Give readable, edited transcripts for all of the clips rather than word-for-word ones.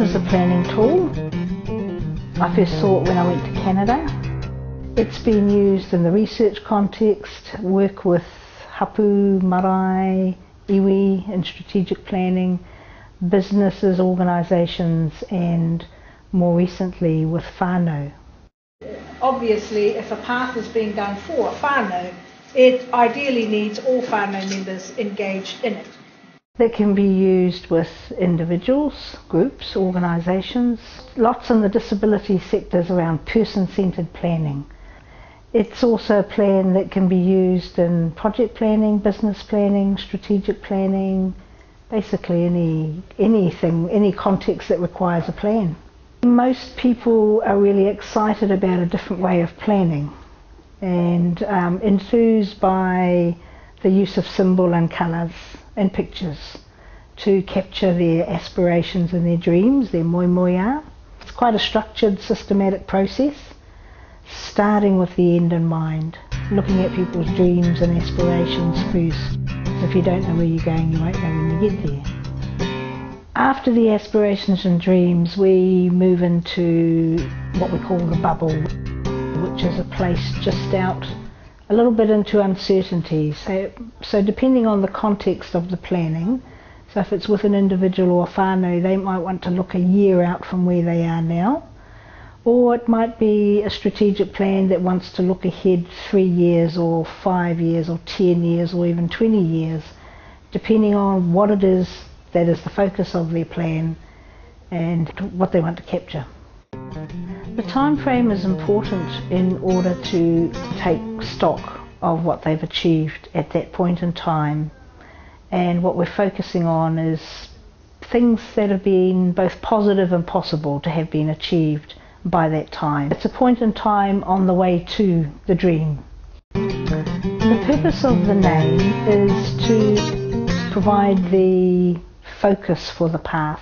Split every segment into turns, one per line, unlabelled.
is a planning tool. I first saw it when I went to Canada. It's been used in the research context, work with hapu, marae, iwi in strategic planning, businesses, organisations, and more recently with whānau.
Obviously, if a path is being done for a whānau, it ideally needs all whānau members engaged in it.
That can be used with individuals, groups, organisations, lots in the disability sectors around person-centred planning. It's also a plan that can be used in project planning, business planning, strategic planning, basically any context that requires a plan. Most people are really excited about a different way of planning and enthused by the use of symbol and colours and pictures to capture their aspirations and their dreams, their moimoia. It's quite a structured, systematic process, starting with the end in mind, looking at people's dreams and aspirations first. If you don't know where you're going, you won't know when you get there. After the aspirations and dreams, we move into what we call the bubble, which is a place just out a little bit into uncertainty. So depending on the context of the planning, so if it's with an individual or a whānau, they might want to look a year out from where they are now. Or it might be a strategic plan that wants to look ahead 3 years or 5 years or 10 years or even 20 years, depending on what it is that is the focus of their plan and what they want to capture. The time frame is important in order to take stock of what they've achieved at that point in time, and what we're focusing on is things that have been both positive and possible to have been achieved by that time. It's a point in time on the way to the dream. The purpose of the name is to provide the focus for the path.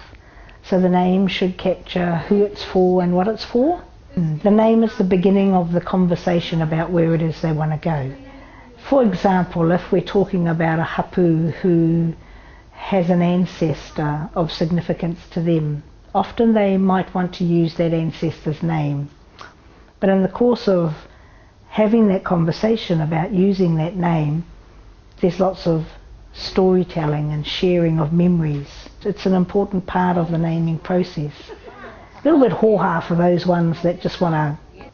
So the name should capture who it's for and what it's for. The name is the beginning of the conversation about where it is they want to go. For example, if we're talking about a hapu who has an ancestor of significance to them, often they might want to use that ancestor's name. But in the course of having that conversation about using that name, there's lots of storytelling and sharing of memories. It's an important part of the naming process. A little bit hoha for those ones that just want to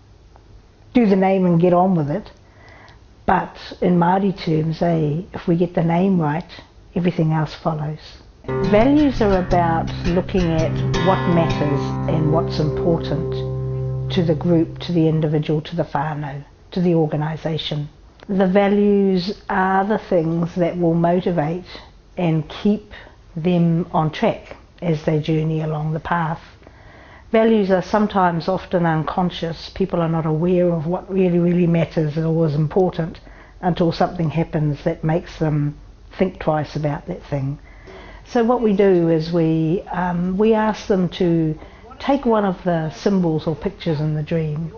do the name and get on with it. But in Māori terms, if we get the name right, everything else follows. Values are about looking at what matters and what's important to the group, to the individual, to the whānau, to the organisation. The values are the things that will motivate and keep them on track as they journey along the path. Values are sometimes often unconscious. People are not aware of what really matters or is important until something happens that makes them think twice about that thing. So what we do is we ask them to take one of the symbols or pictures in the dream,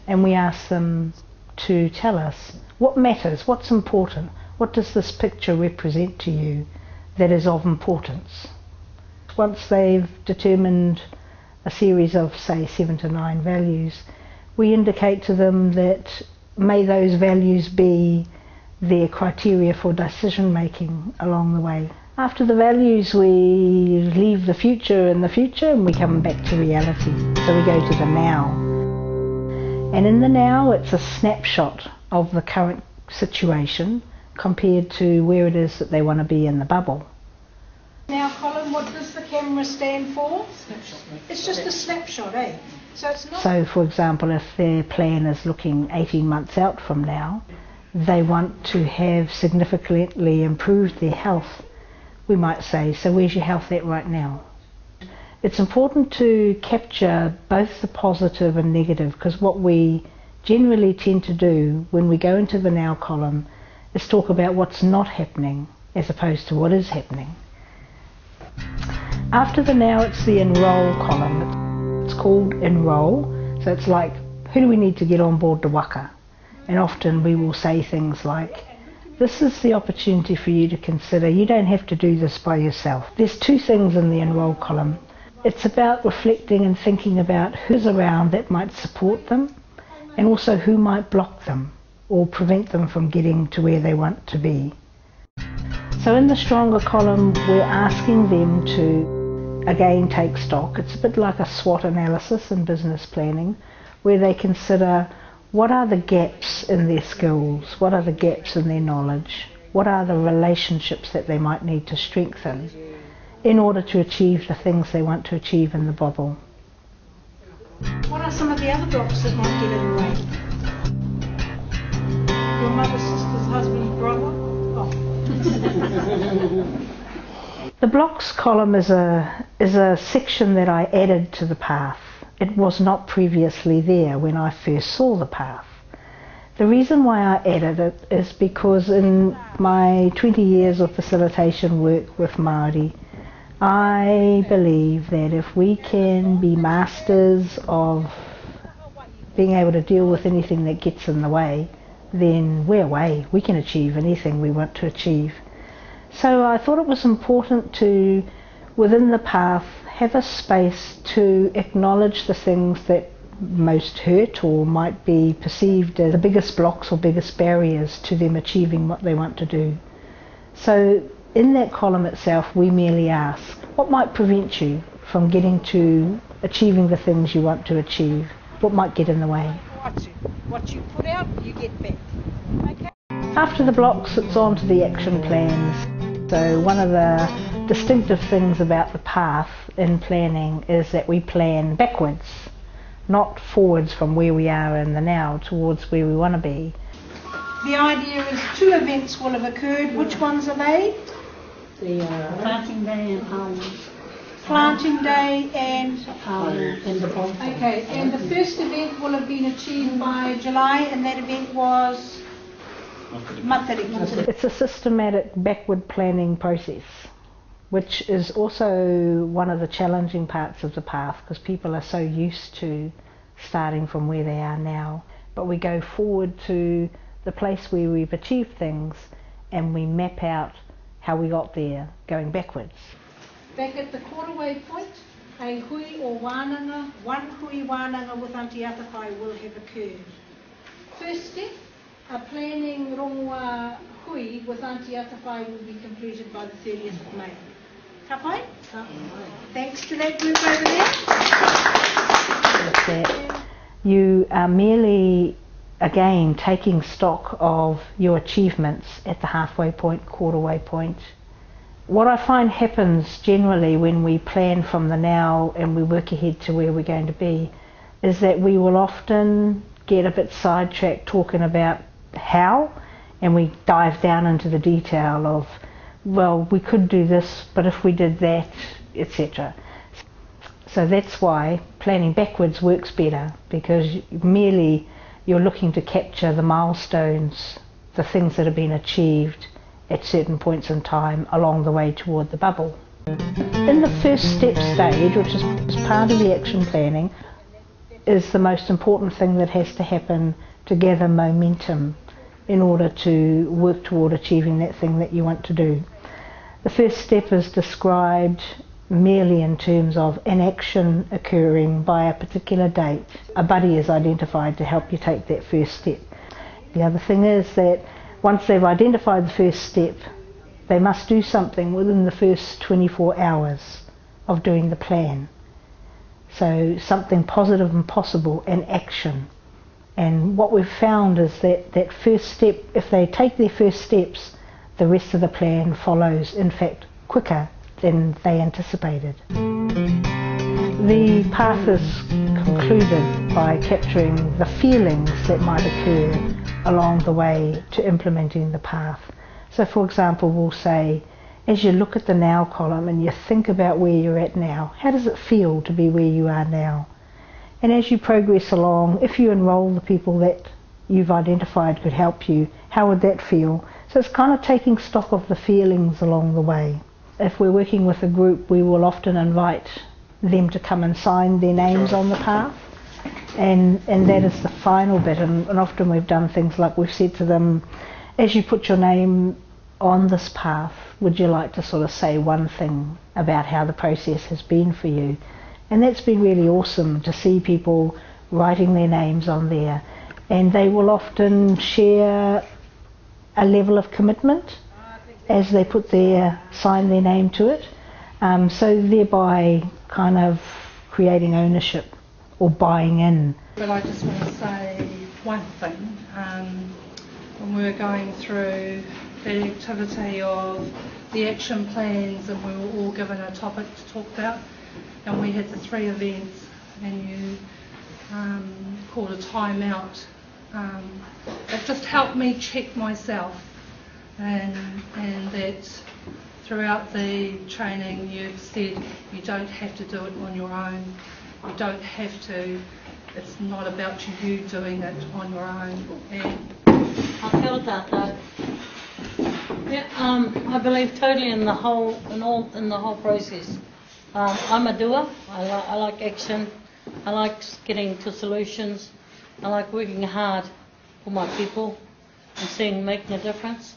and we ask them to tell us what matters, what's important, what does this picture represent to you that is of importance. Once they've determined a series of, say, 7 to 9 values, we indicate to them that may those values be their criteria for decision making along the way. After the values, we leave the future in the future and we come back to reality. So we go to the now. And in the now, it's a snapshot of the current situation compared to where it is that they want to be in the bubble.
Now, Colin, what does the camera stand for? It's just a snapshot, eh? So it's not.
So, for example, if their plan is looking 18 months out from now, they want to have significantly improved their health. We might say, so where's your health at right now? It's important to capture both the positive and negative, because what we generally tend to do when we go into the now column is talk about what's not happening as opposed to what is happening. After the now, it's the enroll column. It's called enroll, so it's like, who do we need to get on board the waka? And often we will say things like, this is the opportunity for you to consider. You don't have to do this by yourself. There's 2 things in the enroll column. It's about reflecting and thinking about who's around that might support them, and also who might block them or prevent them from getting to where they want to be. So in the stronger column, we're asking them to again take stock. It's a bit like a SWOT analysis in business planning, where they consider what are the gaps in their skills, what are the gaps in their knowledge, what are the relationships that they might need to strengthen in order to achieve the things they want to achieve in the bubble.
What are some of the other blocks that might get in the way? Your mother, sister's husband, brother? Oh.
The blocks column is a section that I added to the path. It was not previously there when I first saw the path. The reason why I added it is because in my 20 years of facilitation work with Maori, I believe that if we can be masters of being able to deal with anything that gets in the way, then we're away. We can achieve anything we want to achieve. So I thought it was important to, within the path, have a space to acknowledge the things that most hurt or might be perceived as the biggest blocks or biggest barriers to them achieving what they want to do. So in that column itself, we merely ask, what might prevent you from getting to achieving the things you want to achieve? What might get in the way?
What you put out, you get back. Okay.
After the blocks, it's on to the action plans. So one of the distinctive things about the path in planning is that we plan backwards, not forwards from where we are in the now towards where we want to be.
The idea is 2 events will have occurred. Which ones are they?
The planting day and
Planting day and
the bonfire.
okay, and the first event will have been achieved by July, and that event was Matariki.
It's a systematic backward planning process, which is also one of the challenging parts of the path, because people are so used to starting from where they are now. But we go forward to the place where we've achieved things, and we map out how we got there going backwards.
Back at the quarterway point, a hui or wānanga, one hui wānanga with Aotearoa will have occurred. First step, a planning rongoa hui with Aotearoa will be completed by the 30th of May. Ka pai? Thanks to that group over there.
That's it. You are merely, again, taking stock of your achievements at the halfway point, quarterway point. What I find happens generally when we plan from the now and we work ahead to where we're going to be is that we will often get a bit sidetracked talking about how, and we dive down into the detail of, well, we could do this, but if we did that, etc. So that's why planning backwards works better, because merely you're looking to capture the milestones, the things that have been achieved at certain points in time along the way toward the bubble. In the first step stage, which is part of the action planning, is the most important thing that has to happen to gather momentum in order to work toward achieving that thing that you want to do. The first step is described merely in terms of an action occurring by a particular date. A buddy is identified to help you take that first step. The other thing is that once they've identified the first step, they must do something within the first 24 hours of doing the plan. So something positive and possible, and action. And what we've found is that that first step, if they take their first steps, the rest of the plan follows, in fact, quicker than they anticipated. The path is concluded by capturing the feelings that might occur along the way to implementing the path. So for example, we'll say, as you look at the now column and you think about where you're at now, how does it feel to be where you are now? And as you progress along, if you enrol the people that you've identified could help you, how would that feel? So it's kind of taking stock of the feelings along the way. If we're working with a group, we will often invite them to come and sign their names on the path. And that is the final bit, and often we've done things like we've said to them, as you put your name on this path, would you like to sort of say one thing about how the process has been for you? And that's been really awesome to see people writing their names on there, and they will often share a level of commitment as they sign their name to it, so thereby kind of creating ownership or buying in.
But I just want to say one thing. When we were going through the activity of the action plans, and we were all given a topic to talk about, and we had the 3 events, and you called a timeout. It just helped me check myself, and that throughout the training you've said you don't have to do it on your own. You don't have to. It's not about you doing it on your own. And
Kia ora tātou. Yeah, I believe totally in the whole process. I'm a doer. I like action. I like getting to solutions. I like working hard for my people and making a difference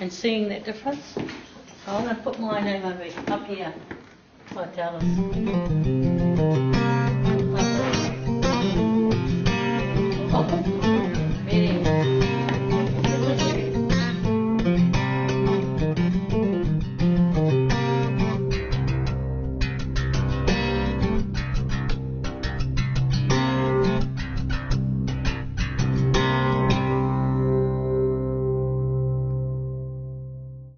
and seeing that difference. So I'm going to put my name up here. So I tell us.